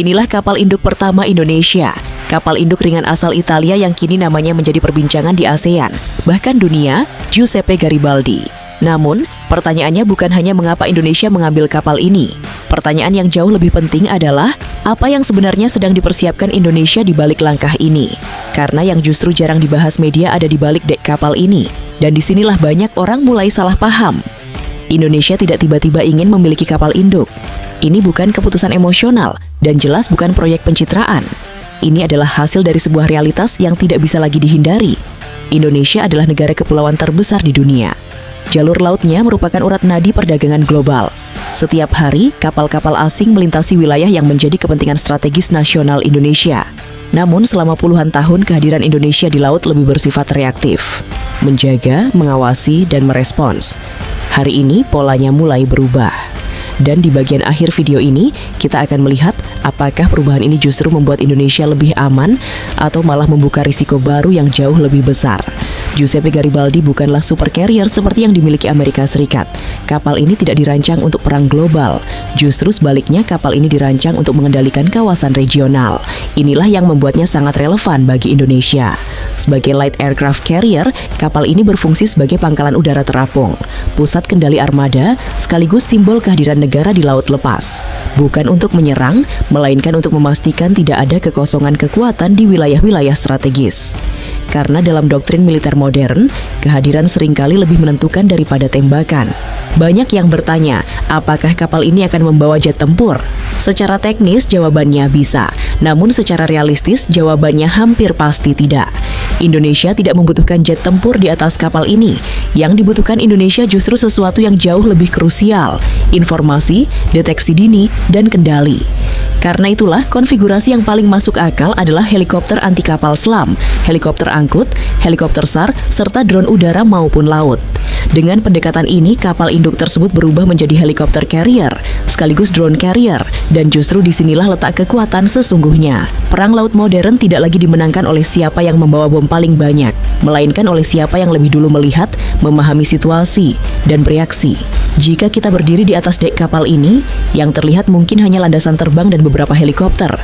Inilah kapal induk pertama Indonesia. Kapal induk ringan asal Italia yang kini namanya menjadi perbincangan di ASEAN, bahkan dunia, Giuseppe Garibaldi. Namun, pertanyaannya bukan hanya mengapa Indonesia mengambil kapal ini. Pertanyaan yang jauh lebih penting adalah, apa yang sebenarnya sedang dipersiapkan Indonesia di balik langkah ini? Karena yang justru jarang dibahas media ada di balik dek kapal ini. Dan disinilah banyak orang mulai salah paham. Indonesia tidak tiba-tiba ingin memiliki kapal induk. Ini bukan keputusan emosional, dan jelas bukan proyek pencitraan. Ini adalah hasil dari sebuah realitas yang tidak bisa lagi dihindari. Indonesia adalah negara kepulauan terbesar di dunia. Jalur lautnya merupakan urat nadi perdagangan global. Setiap hari, kapal-kapal asing melintasi wilayah yang menjadi kepentingan strategis nasional Indonesia. Namun, selama puluhan tahun kehadiran Indonesia di laut lebih bersifat reaktif. Menjaga, mengawasi, dan merespons. Hari ini, polanya mulai berubah. Dan di bagian akhir video ini, kita akan melihat apakah perubahan ini justru membuat Indonesia lebih aman atau malah membuka risiko baru yang jauh lebih besar. Giuseppe Garibaldi bukanlah super carrier seperti yang dimiliki Amerika Serikat. Kapal ini tidak dirancang untuk perang global. Justru sebaliknya, kapal ini dirancang untuk mengendalikan kawasan regional. Inilah yang membuatnya sangat relevan bagi Indonesia. Sebagai light aircraft carrier, kapal ini berfungsi sebagai pangkalan udara terapung, pusat kendali armada, sekaligus simbol kehadiran negara di laut lepas. Bukan untuk menyerang, melainkan untuk memastikan tidak ada kekosongan kekuatan di wilayah-wilayah strategis. Karena dalam doktrin militer modern, kehadiran seringkali lebih menentukan daripada tembakan. Banyak yang bertanya, apakah kapal ini akan membawa jet tempur? Secara teknis, jawabannya bisa. Namun secara realistis, jawabannya hampir pasti tidak. Indonesia tidak membutuhkan jet tempur di atas kapal ini. Yang dibutuhkan Indonesia justru sesuatu yang jauh lebih krusial, informasi, deteksi dini, dan kendali. Karena itulah, konfigurasi yang paling masuk akal adalah helikopter anti kapal selam, helikopter angkut, helikopter SAR, serta drone udara maupun laut. Dengan pendekatan ini, kapal induk tersebut berubah menjadi helikopter carrier, sekaligus drone carrier, dan justru disinilah letak kekuatan sesungguhnya. Perang laut modern tidak lagi dimenangkan oleh siapa yang membawa bom paling banyak, melainkan oleh siapa yang lebih dulu melihat, memahami situasi, dan bereaksi. Jika kita berdiri di atas dek kapal ini, yang terlihat mungkin hanya landasan terbang dan beberapa helikopter.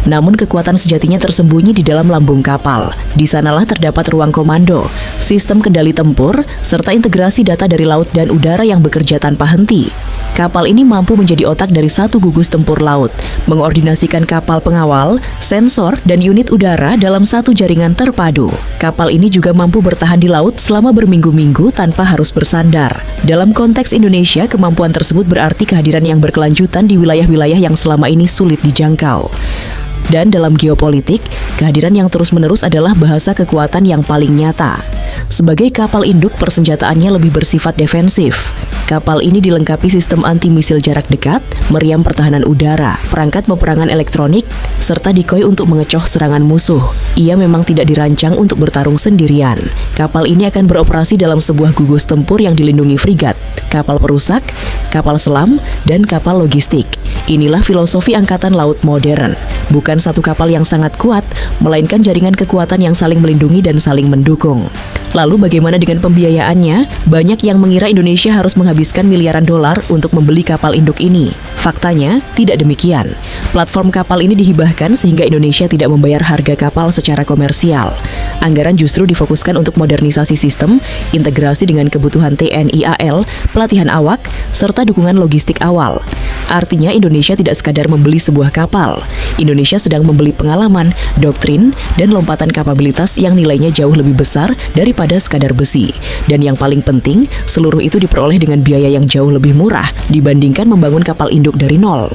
Namun kekuatan sejatinya tersembunyi di dalam lambung kapal. Di sanalah terdapat ruang komando, sistem kendali tempur, serta integrasi data dari laut dan udara yang bekerja tanpa henti. Kapal ini mampu menjadi otak dari satu gugus tempur laut, mengordinasikan kapal pengawal, sensor, dan unit udara dalam satu jaringan terpadu. Kapal ini juga mampu bertahan di laut selama berminggu-minggu tanpa harus bersandar. Dalam konteks Indonesia, kemampuan tersebut berarti kehadiran yang berkelanjutan di wilayah-wilayah yang selama ini sulit dijangkau. Dan dalam geopolitik, kehadiran yang terus-menerus adalah bahasa kekuatan yang paling nyata. Sebagai kapal induk, persenjataannya lebih bersifat defensif. Kapal ini dilengkapi sistem anti-misil jarak dekat, meriam pertahanan udara, perangkat peperangan elektronik, serta decoy untuk mengecoh serangan musuh. Ia memang tidak dirancang untuk bertarung sendirian. Kapal ini akan beroperasi dalam sebuah gugus tempur yang dilindungi frigat, kapal perusak, kapal selam, dan kapal logistik. Inilah filosofi angkatan laut modern. Bukan satu kapal yang sangat kuat, melainkan jaringan kekuatan yang saling melindungi dan saling mendukung. Lalu bagaimana dengan pembiayaannya? Banyak yang mengira Indonesia harus menghabiskan miliaran dolar untuk membeli kapal induk ini. Faktanya, tidak demikian. Platform kapal ini dihibahkan sehingga Indonesia tidak membayar harga kapal secara komersial. Anggaran justru difokuskan untuk modernisasi sistem, integrasi dengan kebutuhan TNI AL, pelatihan awak, serta dukungan logistik awal. Artinya Indonesia tidak sekadar membeli sebuah kapal. Indonesia sedang membeli pengalaman, doktrin, dan lompatan kapabilitas yang nilainya jauh lebih besar daripada sekadar besi. Dan yang paling penting, seluruh itu diperoleh dengan biaya yang jauh lebih murah dibandingkan membangun kapal induk dari nol.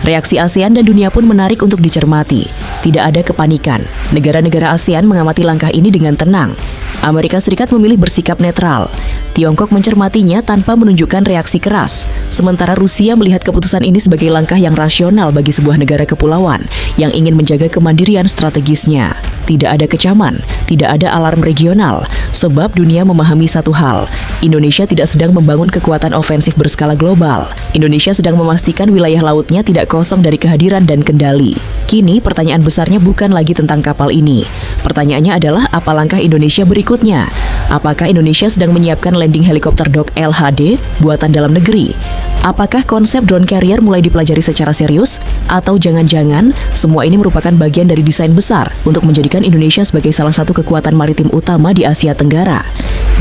Reaksi ASEAN dan dunia pun menarik untuk dicermati. Tidak ada kepanikan. Negara-negara ASEAN mengamati langkah ini dengan tenang. Amerika Serikat memilih bersikap netral. Tiongkok mencermatinya tanpa menunjukkan reaksi keras. Sementara Rusia melihat keputusan ini sebagai langkah yang rasional bagi sebuah negara kepulauan yang ingin menjaga kemandirian strategisnya. Tidak ada kecaman, tidak ada alarm regional, sebab dunia memahami satu hal. Indonesia tidak sedang membangun kekuatan ofensif berskala global. Indonesia sedang memastikan wilayah lautnya tidak kosong dari kehadiran dan kendali. Kini pertanyaan besarnya bukan lagi tentang kapal ini. Pertanyaannya adalah apa langkah Indonesia berikutnya? Apakah Indonesia sedang menyiapkan landing helikopter Dock LHD buatan dalam negeri? Apakah konsep drone carrier mulai dipelajari secara serius? Atau jangan-jangan semua ini merupakan bagian dari desain besar untuk menjadikan Indonesia sebagai salah satu kekuatan maritim utama di Asia Tenggara?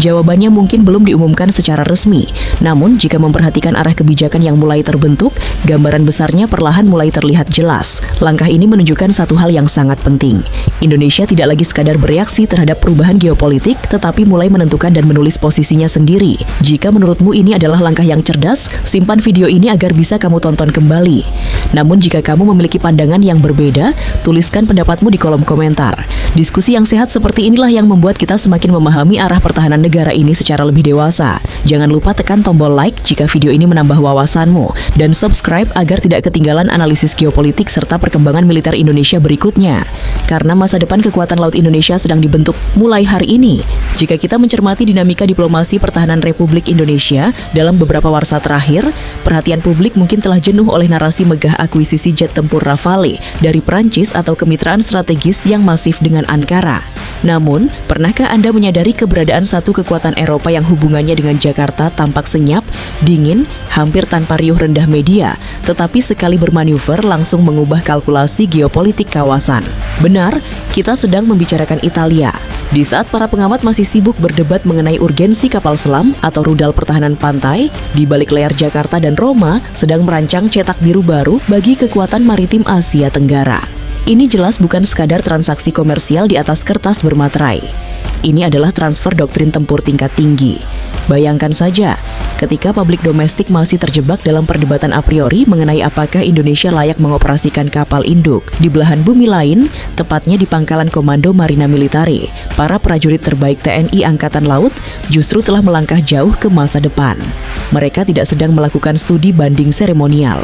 Jawabannya mungkin belum diumumkan secara resmi, namun jika memperhatikan arah kebijakan yang mulai terbentuk, gambaran besarnya perlahan mulai terlihat jelas. Langkah ini menunjukkan satu hal yang sangat penting. Indonesia tidak lagi sekadar bereaksi terhadap perubahan geopolitik, tetapi mulai menentukan dan menulis posisinya sendiri. Jika menurutmu ini adalah langkah yang cerdas, simpan video ini agar bisa kamu tonton kembali. Namun jika kamu memiliki pandangan yang berbeda, tuliskan pendapatmu di kolom komentar. Diskusi yang sehat seperti inilah yang membuat kita semakin memahami arah pertahanan negara ini secara lebih dewasa. Jangan lupa tekan tombol like jika video ini menambah wawasanmu, dan subscribe agar tidak ketinggalan analisis geopolitik serta perkembangan militer Indonesia berikutnya. Karena masa depan kekuatan laut Indonesia sedang dibentuk mulai hari ini. Jika kita mencermati dinamika diplomasi pertahanan Republik Indonesia dalam beberapa warsa terakhir, perhatian publik mungkin telah jenuh oleh narasi megah akuisisi jet tempur Rafale dari Prancis atau kemitraan strategis yang masif dengan Ankara. Namun, pernahkah Anda menyadari keberadaan satu kekuatan Eropa yang hubungannya dengan Jakarta tampak senyap, dingin, hampir tanpa riuh rendah media, tetapi sekali bermanuver langsung mengubah kalkulasi geopolitik kawasan? Benar, kita sedang membicarakan Italia. Di saat para pengamat masih sibuk berdebat mengenai urgensi kapal selam atau rudal pertahanan pantai, di balik layar Jakarta dan Roma sedang merancang cetak biru baru bagi kekuatan maritim Asia Tenggara. Ini jelas bukan sekadar transaksi komersial di atas kertas bermaterai. Ini adalah transfer doktrin tempur tingkat tinggi. Bayangkan saja, ketika publik domestik masih terjebak dalam perdebatan a priori mengenai apakah Indonesia layak mengoperasikan kapal induk di belahan bumi lain, tepatnya di Pangkalan Komando Marina Militare, para prajurit terbaik TNI Angkatan Laut justru telah melangkah jauh ke masa depan. Mereka tidak sedang melakukan studi banding seremonial.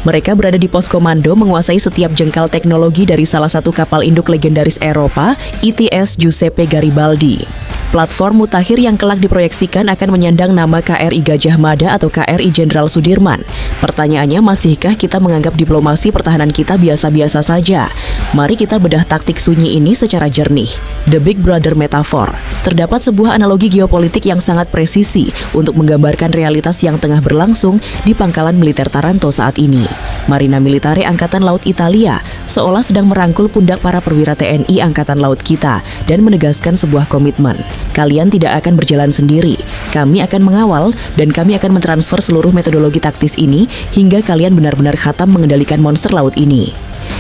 Mereka berada di pos komando menguasai setiap jengkal teknologi dari salah satu kapal induk legendaris Eropa, ITS Giuseppe Garibaldi. Platform mutakhir yang kelak diproyeksikan akan menyandang nama KRI Gajah Mada atau KRI Jenderal Sudirman. Pertanyaannya, masihkah kita menganggap diplomasi pertahanan kita biasa-biasa saja? Mari kita bedah taktik sunyi ini secara jernih. The Big Brother Metaphor. Terdapat sebuah analogi geopolitik yang sangat presisi untuk menggambarkan realitas yang tengah berlangsung di pangkalan militer Taranto saat ini. Marina Militare Angkatan Laut Italia seolah sedang merangkul pundak para perwira TNI Angkatan Laut kita dan menegaskan sebuah komitmen. Kalian tidak akan berjalan sendiri. Kami akan mengawal dan kami akan mentransfer seluruh metodologi taktis ini hingga kalian benar-benar khatam mengendalikan monster laut ini.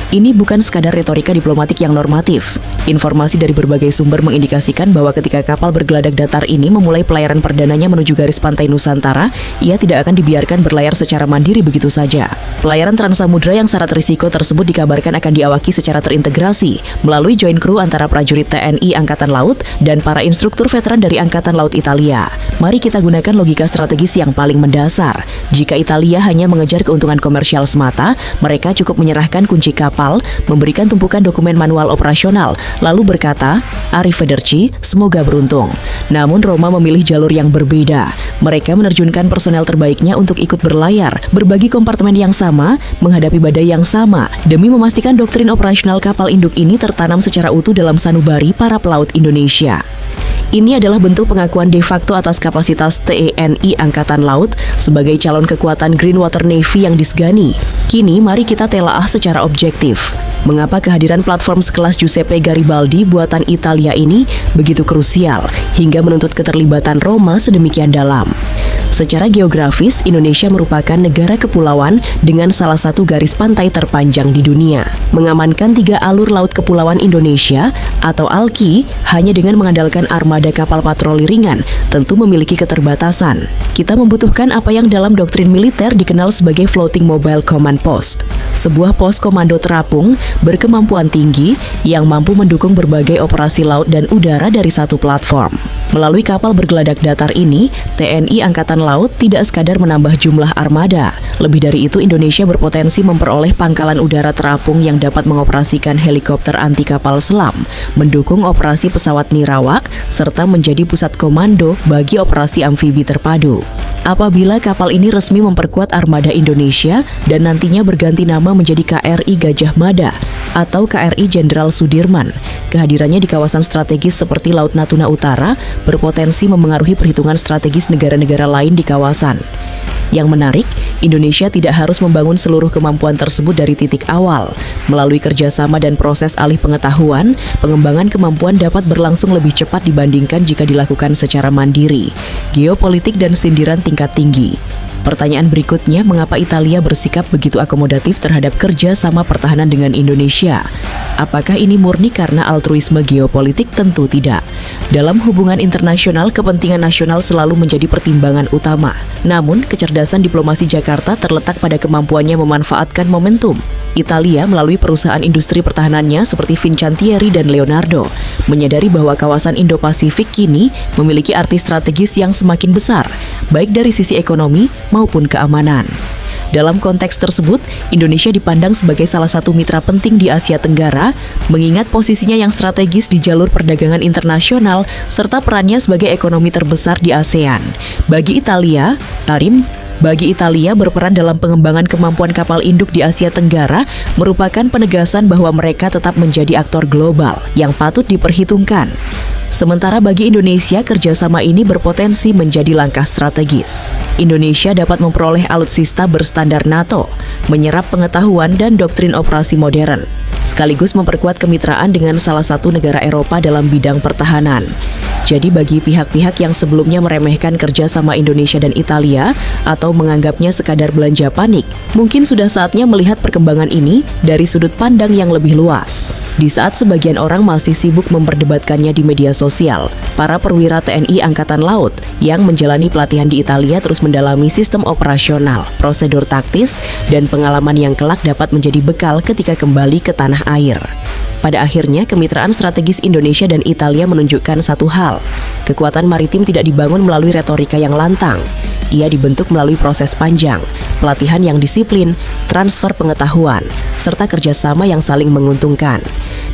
Ini bukan sekadar retorika diplomatik yang normatif. Informasi dari berbagai sumber mengindikasikan bahwa ketika kapal bergeladak datar ini memulai pelayaran perdananya menuju garis pantai Nusantara, ia tidak akan dibiarkan berlayar secara mandiri begitu saja. Pelayaran transsamudra yang syarat risiko tersebut dikabarkan akan diawaki secara terintegrasi melalui joint crew antara prajurit TNI Angkatan Laut dan para instruktur veteran dari Angkatan Laut Italia. Mari kita gunakan logika strategis yang paling mendasar. Jika Italia hanya mengejar keuntungan komersial semata, mereka cukup menyerahkan kunci kapal, memberikan tumpukan dokumen manual operasional, lalu berkata, "Arrivederci, semoga beruntung." Namun Roma memilih jalur yang berbeda. Mereka menerjunkan personel terbaiknya untuk ikut berlayar, berbagi kompartemen yang sama, menghadapi badai yang sama, demi memastikan doktrin operasional kapal induk ini tertanam secara utuh dalam sanubari para pelaut Indonesia. Ini adalah bentuk pengakuan de facto atas kapasitas TNI Angkatan Laut sebagai calon kekuatan Green Water Navy yang disegani. Kini mari kita telaah secara objektif. Mengapa kehadiran platform sekelas Giuseppe Garibaldi buatan Italia ini begitu krusial hingga menuntut keterlibatan Roma sedemikian dalam? Secara geografis, Indonesia merupakan negara kepulauan dengan salah satu garis pantai terpanjang di dunia. Mengamankan 3 alur laut kepulauan Indonesia atau ALKI hanya dengan mengandalkan armada kapal patroli ringan tentu memiliki keterbatasan. Kita membutuhkan apa yang dalam doktrin militer dikenal sebagai Floating Mobile Command Post, sebuah pos komando terapung berkemampuan tinggi yang mampu mendukung berbagai operasi laut dan udara dari satu platform. Melalui kapal bergeladak datar ini, TNI Angkatan Laut tidak sekadar menambah jumlah armada. Lebih dari itu, Indonesia berpotensi memperoleh pangkalan udara terapung yang dapat mengoperasikan helikopter anti kapal selam, mendukung operasi pesawat nirawak, serta menjadi pusat komando bagi operasi amfibi terpadu. Apabila kapal ini resmi memperkuat armada Indonesia dan nantinya berganti nama menjadi KRI Gajah Mada atau KRI Jenderal Sudirman, kehadirannya di kawasan strategis seperti Laut Natuna Utara berpotensi memengaruhi perhitungan strategis negara-negara lain di kawasan. Yang menarik, Indonesia tidak harus membangun seluruh kemampuan tersebut dari titik awal. Melalui kerjasama dan proses alih pengetahuan, pengembangan kemampuan dapat berlangsung lebih cepat dibandingkan jika dilakukan secara mandiri. Geopolitik dan sindiran tingkat tinggi. Pertanyaan berikutnya, mengapa Italia bersikap begitu akomodatif terhadap kerja sama pertahanan dengan Indonesia? Apakah ini murni karena altruisme geopolitik? Tentu tidak. Dalam hubungan internasional, kepentingan nasional selalu menjadi pertimbangan utama. Namun, kecerdasan diplomasi Jakarta terletak pada kemampuannya memanfaatkan momentum. Italia melalui perusahaan industri pertahanannya seperti Fincantieri dan Leonardo menyadari bahwa kawasan Indo-Pasifik kini memiliki arti strategis yang semakin besar, baik dari sisi ekonomi maupun keamanan. Dalam konteks tersebut, Indonesia dipandang sebagai salah satu mitra penting di Asia Tenggara, mengingat posisinya yang strategis di jalur perdagangan internasional serta perannya sebagai ekonomi terbesar di ASEAN. Bagi Italia, berperan dalam pengembangan kemampuan kapal induk di Asia Tenggara merupakan penegasan bahwa mereka tetap menjadi aktor global yang patut diperhitungkan. Sementara bagi Indonesia, kerjasama ini berpotensi menjadi langkah strategis. Indonesia dapat memperoleh alutsista berstandar NATO, menyerap pengetahuan dan doktrin operasi modern, sekaligus memperkuat kemitraan dengan salah satu negara Eropa dalam bidang pertahanan. Jadi bagi pihak-pihak yang sebelumnya meremehkan kerjasama Indonesia dan Italia atau menganggapnya sekadar belanja panik, mungkin sudah saatnya melihat perkembangan ini dari sudut pandang yang lebih luas. Di saat sebagian orang masih sibuk memperdebatkannya di media sosial, para perwira TNI Angkatan Laut yang menjalani pelatihan di Italia terus mendalami sistem operasional, prosedur taktis, dan pengalaman yang kelak dapat menjadi bekal ketika kembali ke tanah air. Pada akhirnya, kemitraan strategis Indonesia dan Italia menunjukkan satu hal. Kekuatan maritim tidak dibangun melalui retorika yang lantang. Ia dibentuk melalui proses panjang, pelatihan yang disiplin, transfer pengetahuan, serta kerjasama yang saling menguntungkan.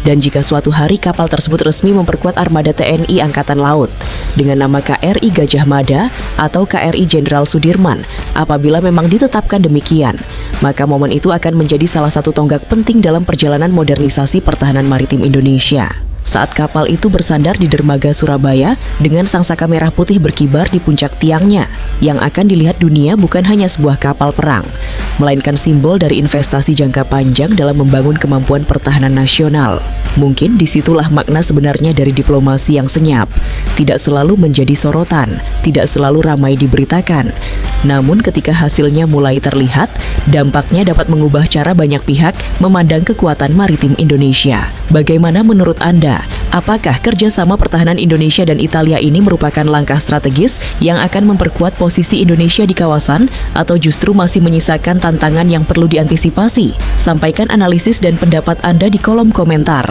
Dan jika suatu hari kapal tersebut resmi memperkuat armada TNI Angkatan Laut dengan nama KRI Gajah Mada atau KRI Jenderal Sudirman, apabila memang ditetapkan demikian, maka momen itu akan menjadi salah satu tonggak penting dalam perjalanan modernisasi pertahanan maritim Indonesia. Saat kapal itu bersandar di dermaga Surabaya dengan sangsaka merah putih berkibar di puncak tiangnya, yang akan dilihat dunia bukan hanya sebuah kapal perang, melainkan simbol dari investasi jangka panjang dalam membangun kemampuan pertahanan nasional. Mungkin disitulah makna sebenarnya dari diplomasi yang senyap, tidak selalu menjadi sorotan, tidak selalu ramai diberitakan. Namun ketika hasilnya mulai terlihat, dampaknya dapat mengubah cara banyak pihak memandang kekuatan maritim Indonesia. Bagaimana menurut Anda? Apakah kerjasama pertahanan Indonesia dan Italia ini merupakan langkah strategis yang akan memperkuat posisi Indonesia di kawasan atau justru masih menyisakan tantangan yang perlu diantisipasi? Sampaikan analisis dan pendapat Anda di kolom komentar.